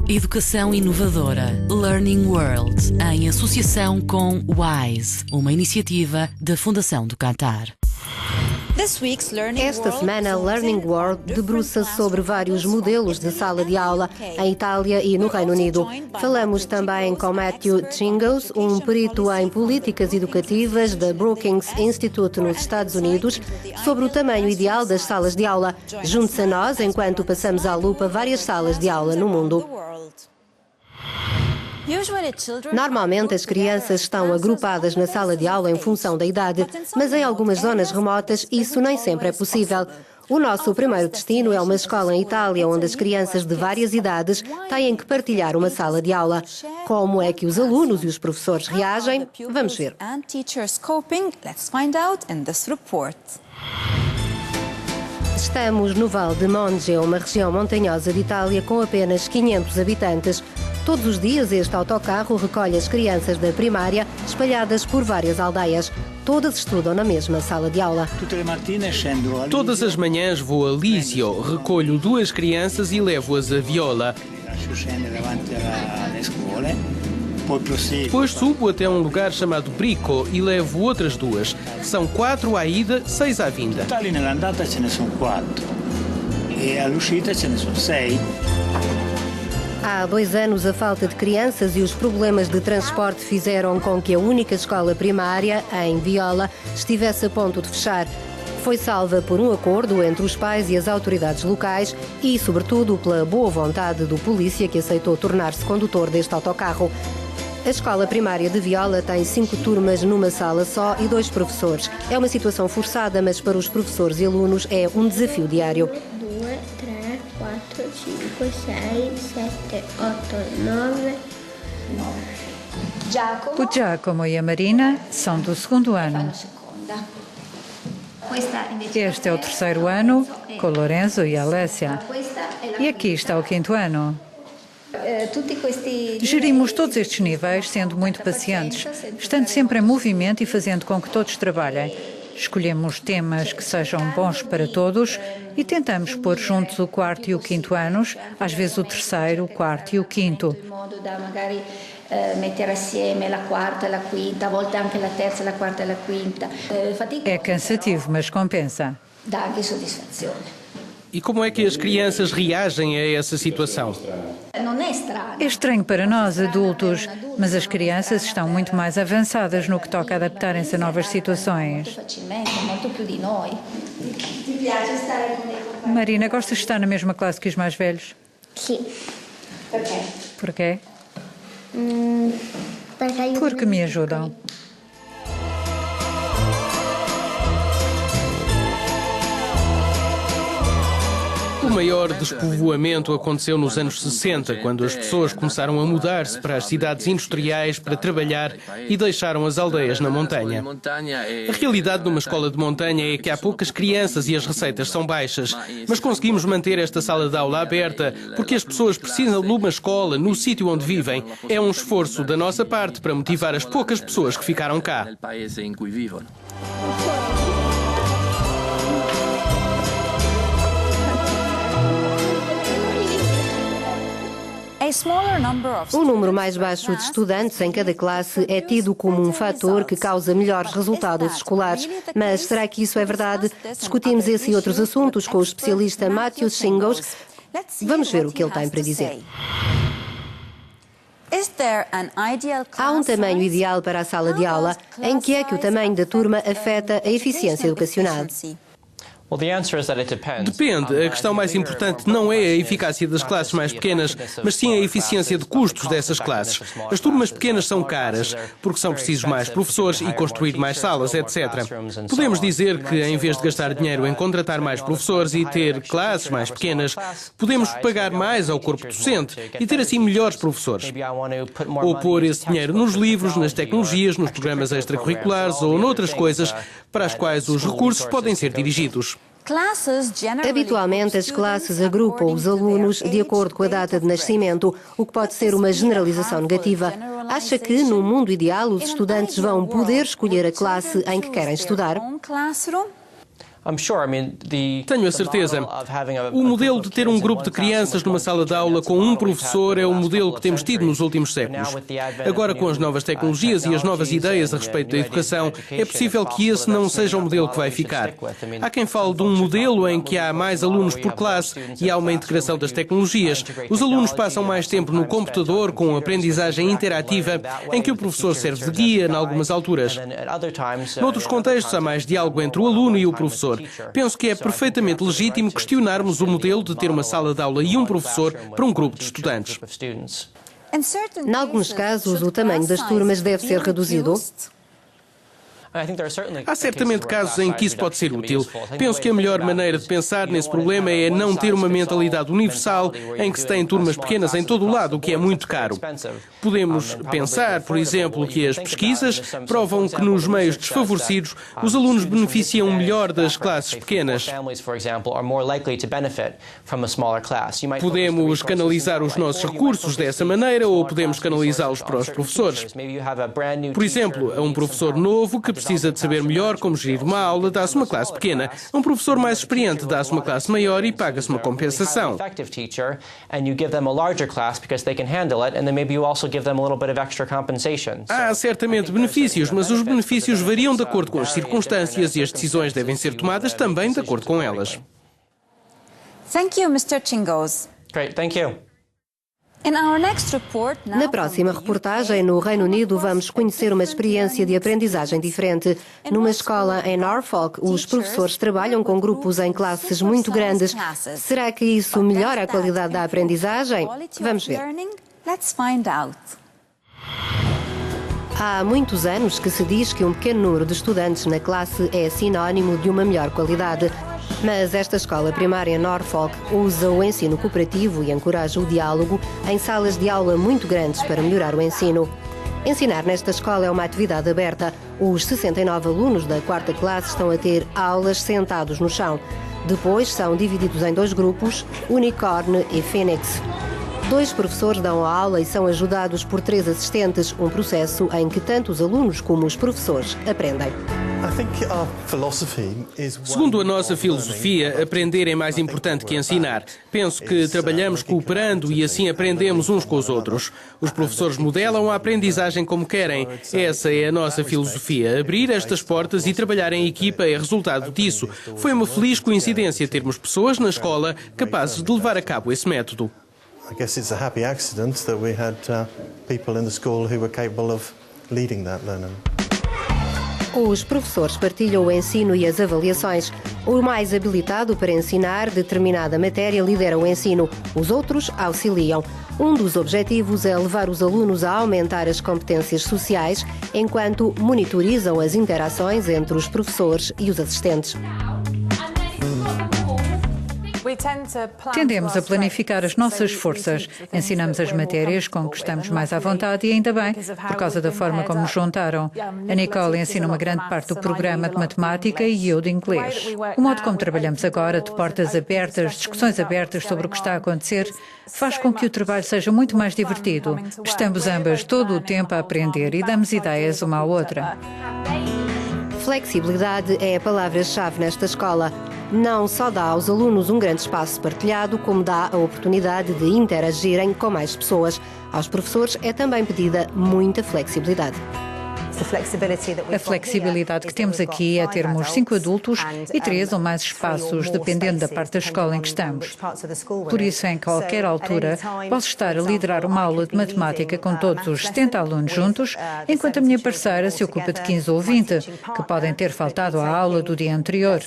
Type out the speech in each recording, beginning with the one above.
Educação inovadora. Learning World, em associação com WISE, uma iniciativa da Fundação do Qatar. Esta semana, Learning World debruça-se sobre vários modelos de sala de aula em Itália e no Reino Unido. Falamos também com Matthew Chingos, um perito em políticas educativas da Brookings Institute nos Estados Unidos, sobre o tamanho ideal das salas de aula. Junte-se a nós enquanto passamos à lupa várias salas de aula no mundo. Normalmente as crianças estão agrupadas na sala de aula em função da idade, mas em algumas zonas remotas isso nem sempre é possível. O nosso primeiro destino é uma escola em Itália, onde as crianças de várias idades têm que partilhar uma sala de aula. Como é que os alunos e os professores reagem? Vamos ver. Estamos no Val de Monge, uma região montanhosa de Itália com apenas 500 habitantes. Todos os dias este autocarro recolhe as crianças da primária espalhadas por várias aldeias. Todas estudam na mesma sala de aula. Todas as manhãs vou a Lisio, recolho 2 crianças e levo-as a Viola. Depois subo até um lugar chamado Brico e levo outras 2. São 4 à ida, 6 à vinda. Há 2 anos, a falta de crianças e os problemas de transporte fizeram com que a única escola primária, em Viola, estivesse a ponto de fechar. Foi salva por um acordo entre os pais e as autoridades locais e, sobretudo, pela boa vontade do polícia que aceitou tornar-se condutor deste autocarro. A escola primária de Viola tem 5 turmas numa sala só e 2 professores. É uma situação forçada, mas para os professores e alunos é um desafio diário. 4, 5, 6, 7, 8, 9. O Giacomo e a Marina são do 2º ano. Este é o 3º ano, com Lorenzo e Alessia. E aqui está o 5º ano. Gerimos todos estes níveis sendo muito pacientes, estando sempre em movimento e fazendo com que todos trabalhem. Escolhemos temas que sejam bons para todos e tentamos pôr juntos o 4º e o 5º anos, às vezes o 3º, o 4º e o 5º. É cansativo, mas compensa. E como é que as crianças reagem a essa situação? É estranho para nós, adultos, mas as crianças estão muito mais avançadas no que toca a adaptarem-se a novas situações. Marina, gostas de estar na mesma classe que os mais velhos? Sim. Porquê? Porque me ajudam. O maior despovoamento aconteceu nos anos 60, quando as pessoas começaram a mudar-se para as cidades industriais para trabalhar e deixaram as aldeias na montanha. A realidade numa escola de montanha é que há poucas crianças e as receitas são baixas, mas conseguimos manter esta sala de aula aberta porque as pessoas precisam de uma escola no sítio onde vivem. É um esforço da nossa parte para motivar as poucas pessoas que ficaram cá. Um número mais baixo de estudantes em cada classe é tido como um fator que causa melhores resultados escolares. Mas será que isso é verdade? Discutimos esse e outros assuntos com o especialista Matthew Chingos. Vamos ver o que ele tem para dizer. Há um tamanho ideal para a sala de aula? Em que é que o tamanho da turma afeta a eficiência educacional? Depende. A questão mais importante não é a eficácia das classes mais pequenas, mas sim a eficiência de custos dessas classes. As turmas pequenas são caras, porque são precisos mais professores e construir mais salas, etc. Podemos dizer que, em vez de gastar dinheiro em contratar mais professores e ter classes mais pequenas, podemos pagar mais ao corpo docente e ter assim melhores professores. Ou pôr esse dinheiro nos livros, nas tecnologias, nos programas extracurriculares ou noutras coisas para as quais os recursos podem ser dirigidos. Habitualmente, as classes agrupam os alunos de acordo com a data de nascimento, o que pode ser uma generalização negativa. Acha que, no mundo ideal, os estudantes vão poder escolher a classe em que querem estudar? Tenho a certeza. O modelo de ter um grupo de crianças numa sala de aula com um professor é o modelo que temos tido nos últimos séculos. Agora, com as novas tecnologias e as novas ideias a respeito da educação, é possível que esse não seja o modelo que vai ficar. Há quem fale de um modelo em que há mais alunos por classe e há uma integração das tecnologias. Os alunos passam mais tempo no computador com aprendizagem interativa, em que o professor serve de guia em algumas alturas. Noutros contextos, há mais diálogo entre o aluno e o professor. Penso que é perfeitamente legítimo questionarmos o modelo de ter uma sala de aula e um professor para um grupo de estudantes. Em alguns casos, o tamanho das turmas deve ser reduzido. Há certamente casos em que isso pode ser útil. Penso que a melhor maneira de pensar nesse problema é não ter uma mentalidade universal em que se tem turmas pequenas em todo o lado, o que é muito caro. Podemos pensar, por exemplo, que as pesquisas provam que nos meios desfavorecidos os alunos beneficiam melhor das classes pequenas. Podemos canalizar os nossos recursos dessa maneira ou podemos canalizá-los para os professores. Por exemplo, a um professor novo que precisa de saber melhor como gerir uma aula, dá-se uma classe pequena. A um professor mais experiente dá-se uma classe maior e paga-se uma compensação. Há certamente benefícios, mas os benefícios variam de acordo com as circunstâncias e as decisões devem ser tomadas também de acordo com elas. Thank you, Mr. Chingos. Great, thank you. Na próxima reportagem, no Reino Unido, vamos conhecer uma experiência de aprendizagem diferente. Numa escola em Norfolk, os professores trabalham com grupos em classes muito grandes. Será que isso melhora a qualidade da aprendizagem? Vamos ver. Há muitos anos que se diz que um pequeno número de estudantes na classe é sinónimo de uma melhor qualidade. Mas esta escola primária Norfolk usa o ensino cooperativo e encoraja o diálogo em salas de aula muito grandes para melhorar o ensino. Ensinar nesta escola é uma atividade aberta. Os 69 alunos da 4ª classe estão a ter aulas sentados no chão. Depois são divididos em 2 grupos, Unicorn e Phoenix. 2 professores dão a aula e são ajudados por 3 assistentes, um processo em que tanto os alunos como os professores aprendem. Segundo a nossa filosofia, aprender é mais importante que ensinar. Penso que trabalhamos cooperando e assim aprendemos uns com os outros. Os professores modelam a aprendizagem como querem. Essa é a nossa filosofia. Abrir estas portas e trabalhar em equipa é resultado disso. Foi uma feliz coincidência termos pessoas na escola capazes de levar a cabo esse método. I guess it's a happy accident that we had people in the school who were capable of leading that learning. Os professores partilham o ensino e as avaliações. O mais habilitado para ensinar determinada matéria lidera o ensino. Os outros auxiliam. Um dos objetivos é levar os alunos a aumentar as competências sociais enquanto monitorizam as interações entre os professores e os assistentes. Tendemos a planificar as nossas forças. Ensinamos as matérias com que estamos mais à vontade e ainda bem, por causa da forma como nos juntaram. A Nicole ensina uma grande parte do programa de matemática e eu de inglês. O modo como trabalhamos agora, de portas abertas, discussões abertas sobre o que está a acontecer, faz com que o trabalho seja muito mais divertido. Estamos ambas todo o tempo a aprender e damos ideias uma à outra. Flexibilidade é a palavra-chave nesta escola. Não só dá aos alunos um grande espaço partilhado, como dá a oportunidade de interagirem com mais pessoas. Aos professores é também pedida muita flexibilidade. A flexibilidade que temos aqui é termos 5 adultos e 3 ou mais espaços, dependendo da parte da escola em que estamos. Por isso, em qualquer altura, posso estar a liderar uma aula de matemática com todos os 70 alunos juntos, enquanto a minha parceira se ocupa de 15 ou 20, que podem ter faltado à aula do dia anterior.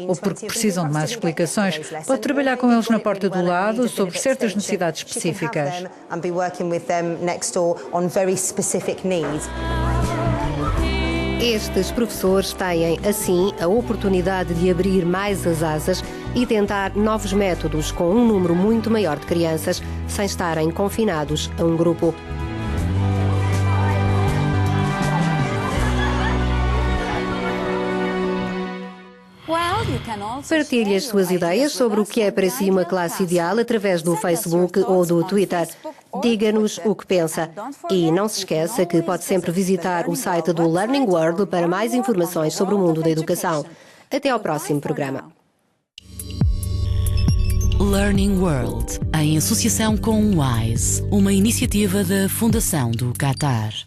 Ou porque precisam de mais explicações, pode trabalhar com eles na porta do lado sobre certas necessidades específicas. Estes professores têm, assim, a oportunidade de abrir mais as asas e tentar novos métodos com um número muito maior de crianças, sem estarem confinados a um grupo. Partilhe as suas ideias sobre o que é para si uma classe ideal através do Facebook ou do Twitter. Diga-nos o que pensa. E não se esqueça que pode sempre visitar o site do Learning World para mais informações sobre o mundo da educação. Até ao próximo programa. Learning World, em associação com o WISE, uma iniciativa da Fundação do Qatar.